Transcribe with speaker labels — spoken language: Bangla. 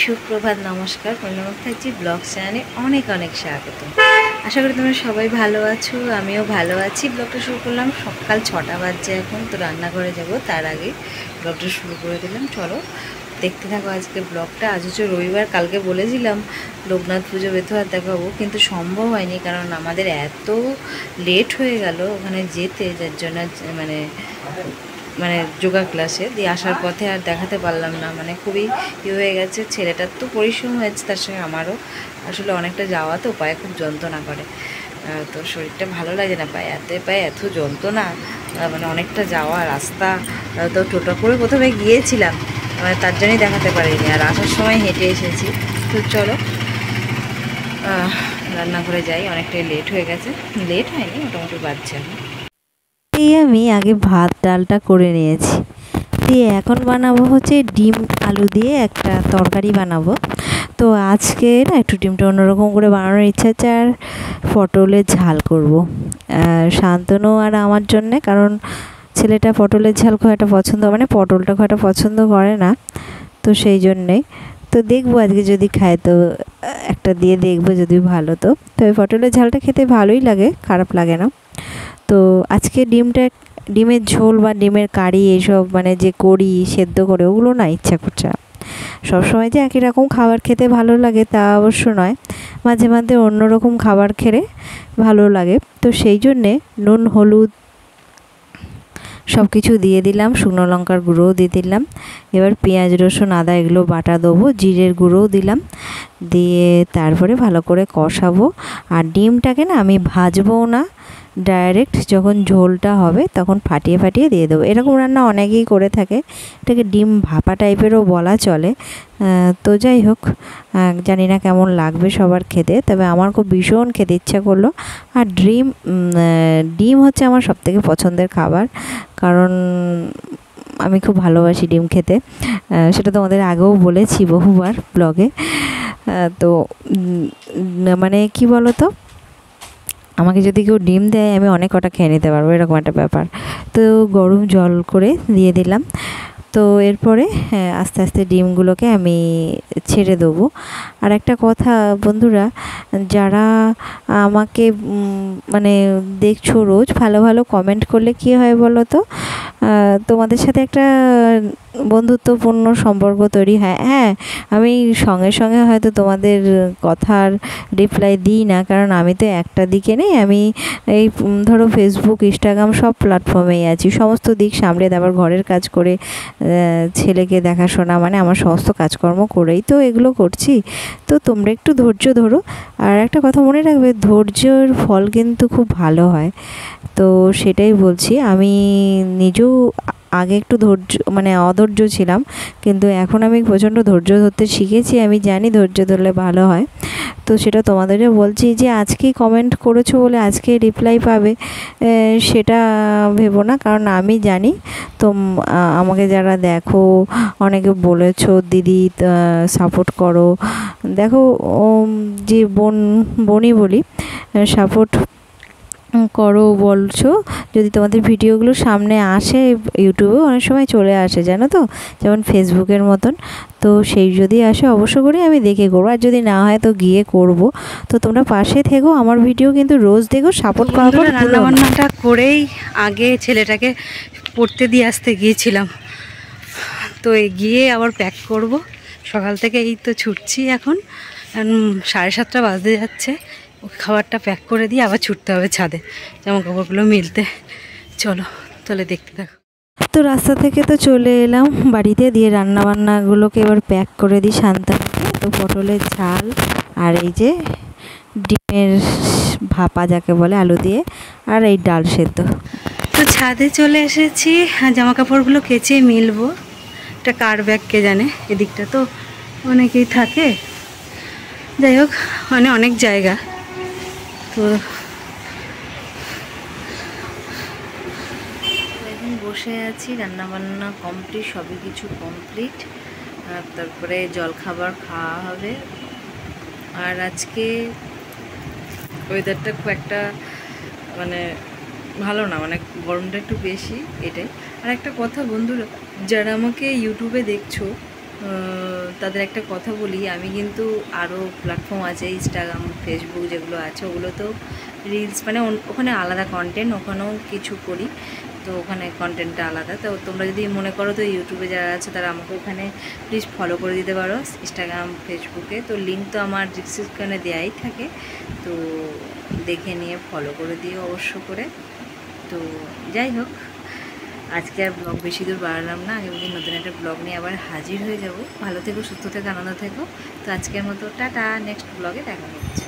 Speaker 1: সুপ্রভাত, নমস্কার। পূর্ণিমা থাকছি ব্লগ চ্যানেলে অনেক অনেক স্বাগত। আশা করি তোমরা সবাই ভালো আছো, আমিও ভালো আছি। ব্লগটা শুরু করলাম সকাল 6টা বাজছে এখন, তো রান্নাঘরে যাব, তার আগে ব্লগটা শুরু করে দিলাম। চলো দেখতে থাকো আজকে ব্লগটা। আজ হচ্ছে রবিবার, কালকে বলেছিলাম লোকনাথ পুজো বেথুয়ার দেখাবো, কিন্তু সম্ভব হয়নি, কারণ আমাদের এত লেট হয়ে গেল ওখানে যেতে, যার জন্য মানে যোগা ক্লাসে দিয়ে আসার পথে আর দেখাতে পারলাম না। মানে খুবই হয়ে গেছে, ছেলেটার তো পরিশ্রম হয়েছে, তার সঙ্গে আমারও আসলে অনেকটা যাওয়া, তো পায়ে খুব যন্ত্রণা করে, তো শরীরটা ভালো লাগে না, পায়ে এত যন্ত্রণা, মানে অনেকটা যাওয়া রাস্তা। তো টোটো করে প্রথমে গিয়েছিলাম, মানে তার জন্যই দেখাতে পারিনি, আর আসার সময় হেঁটে এসেছি। তো চলো রান্নাঘরে যাই, অনেকটাই লেট হয়ে গেছে। লেট হয়নি, মোটামুটি বাজছে।
Speaker 2: আমি আগে ভাত ডালটা করে নিয়েছি, দিয়ে এখন বানাবো হচ্ছে ডিম আলু দিয়ে একটা তরকারি বানাবো। তো আজকে না একটু ডিমটা অন্যরকম করে বানানোর ইচ্ছা আছে, আর পটলের ঝাল করব শান্তনু আর আমার জন্যে, কারণ ছেলেটা পটলের ঝাল খুব একটা পছন্দ, মানে পটলটা খুব একটা পছন্দ করে না, তো সেই জন্যেই। তো দেখবো আজকে যদি খায় তো একটা দিয়ে দেখবো, যদি ভালো তো তবে পটলের ঝালটা খেতে ভালোই লাগে, খারাপ লাগে না। তো আজকে ডিমের ঝোল বা ডিমের কারি এইসব মানে যে করি সেদ্ধ করে, ওগুলো না ইচ্ছা করছে না। সবসময় যে একই রকম খাবার খেতে ভালো লাগে তা অবশ্য নয়, মাঝে মাঝে অন্যরকম খাবার খেলে ভালো লাগে। তো সেই জন্যে নুন হলুদ সব কিছু দিয়ে দিলাম, শুকনো লঙ্কার গুঁড়োও দিয়ে দিলাম, এবার পেঁয়াজ রসুন আদা এগুলো বাটা দেবো, জিরের গুঁড়োও দিলাম, দিয়ে তারপরে ভালো করে কষাবো। আর ডিমটাকে না আমি ভাজবো না, ডাইরেক্ট যখন ঝোলটা হবে তখন ফাটিয়ে ফাটিয়ে দিয়ে দেবো। এরকম রান্না অনেকেই করে থাকে, এটাকে ডিম ভাপা টাইপেরও বলা চলে। তো যাই হোক, জানি না কেমন লাগবে সবার খেতে, তবে আমার খুব ভীষণ খেতে ইচ্ছা করলো। আর ডিম হচ্ছে আমার সবথেকে পছন্দের খাবার, কারণ আমি খুব ভালোবাসি ডিম খেতে, সেটা তোমাদের আগেও বলেছি বহুবার ব্লগে। তো মানে কি বলো তো, আমাকে যদি কেউ ডিম দেয় আমি অনেক কটা খেয়ে নিতে পারবো, এরকম একটা ব্যাপার। তো গরম জল করে দিয়ে দিলাম। তো এরপরে আস্তে আস্তে ডিমগুলোকে আমি ছেড়ে দেবো। আর একটা কথা বন্ধুরা, যারা আমাকে মানে দেখছো রোজ, ভালো ভালো কমেন্ট করলে কী হয় বলো তো, তোমাদের সাথে একটা বন্ধুত্বপূর্ণ সম্পর্ক তৈরি হয়। হ্যাঁ, আমি সঙ্গে সঙ্গে হয়তো তোমাদের কথার রিপ্লাই দিই না, কারণ আমি তো একটা দিকে নেই, আমি এই ধরো ফেসবুক ইনস্টাগ্রাম সব প্ল্যাটফর্মেই আছি, সমস্ত দিক সামলে, আবার ঘরের কাজ করে ছেলেকে দেখাশোনা, মানে আমার সমস্ত কাজকর্ম করেই তো এগুলো করছি। তো তোমরা একটু ধৈর্য ধরো, আর একটা কথা মনে রাখবে, ধৈর্যের ফল কিন্তু খুব ভালো হয়। তো সেটাই বলছি, আমি নিজেও আগে একটু মানে অধৈর্য ছিলাম, কিন্তু এখন আমি প্রচণ্ড ধৈর্য ধরতে শিখেছি, আমি জানি ধৈর্য ধরলে ভালো হয়। তো সেটা তোমাদেরও বলছি, যে আজকেই কমেন্ট করেছো বলে আজকে রিপ্লাই পাবে সেটা ভেবো না, কারণ আমি জানি তো আমাকে যারা দেখো অনেকে বলেছো দিদি সাপোর্ট করো, দেখো যে বনি বলি, সাপোর্ট করো বলছো, যদি তোমাদের ভিডিওগুলো সামনে আসে, ইউটিউবেও অনেক সময় চলে আসে জানো তো, যেমন ফেসবুকের মতন, তো সেই যদি আসে অবশ্য করে আমি দেখে করবো, আর যদি না হয় তো গিয়ে করব। তো তোমরা পাশে থেকো, আমার ভিডিও কিন্তু রোজ দেখো, সাপোর্ট করার পর
Speaker 1: রান্নাবান্নাটা করেই আগে ছেলেটাকে পড়তে দিয়ে আসতে গিয়েছিলাম, তো গিয়ে আবার প্যাক করব। সকাল থেকে এই তো ছুটছি, এখন 7:30 বাজতে যাচ্ছে, খাবারটা প্যাক করে দিয়ে আবার ছুটতে হবে ছাদে জামা কাপড়গুলো মিলতে। চলো তাহলে দেখতে থাকো।
Speaker 2: তো রাস্তা থেকে তো চলে এলাম বাড়িতে, দিয়ে রান্নাবান্নাগুলোকে এবার প্যাক করে দিই শান্তাকে। তো পটলের ঝাল আর এই যে ডিমের ভাপা যাকে বলে আলু দিয়ে, আর এই ডাল সেদ্ধ।
Speaker 1: তো ছাদে চলে এসেছি, জামা কাপড়গুলো কেচে মিলবো। একটা কার ব্যাগ কে জানে, এদিকটা তো অনেকেই থাকে, যাই হোক মানে অনেক জায়গা। তো এখন বসে আছি, রান্নাবান্না কমপ্লিট, সবই কিছু কমপ্লিট। আর তারপরে জলখাবার খাওয়া হবে। আর আজকে ওয়েদারটা খুব একটা মানে ভালো না, মানে গরমটা একটু বেশি, এটাই। আর একটা কথা বন্ধুরা, যারা আমাকে ইউটিউবে দেখছো তাদের একটা কথা বলি, আমি কিন্তু আরও প্ল্যাটফর্ম আছে, ইনস্টাগ্রাম, ফেসবুক যেগুলো আছে, ওগুলো তো রিলস মানে ওখানে আলাদা কন্টেন্ট, ওখানেও কিছু করি, তো ওখানে কন্টেন্টটা আলাদা। তো তোমরা যদি মনে করো তো ইউটিউবে যারা আছে তারা আমাকে ওখানে প্লিজ ফলো করে দিতে পারো, ইনস্টাগ্রাম, ফেসবুকে। তো লিঙ্ক তো আমার ডিসক্রিপশনে দেওয়াই থাকে, তো দেখে নিয়ে ফলো করে দিও অবশ্য করে। তো যাই হোক, আজকে আর ব্লগ বেশি দূর বাড়ালাম না, আগামী নতুন একটা ব্লগ নিয়ে আবার হাজির হয়ে যাব। ভালো থেকো, সুস্থ থেকো, আনন্দ থেকো। তো আজকের মতো টাটা, নেক্সট ব্লগে দেখা হচ্ছে।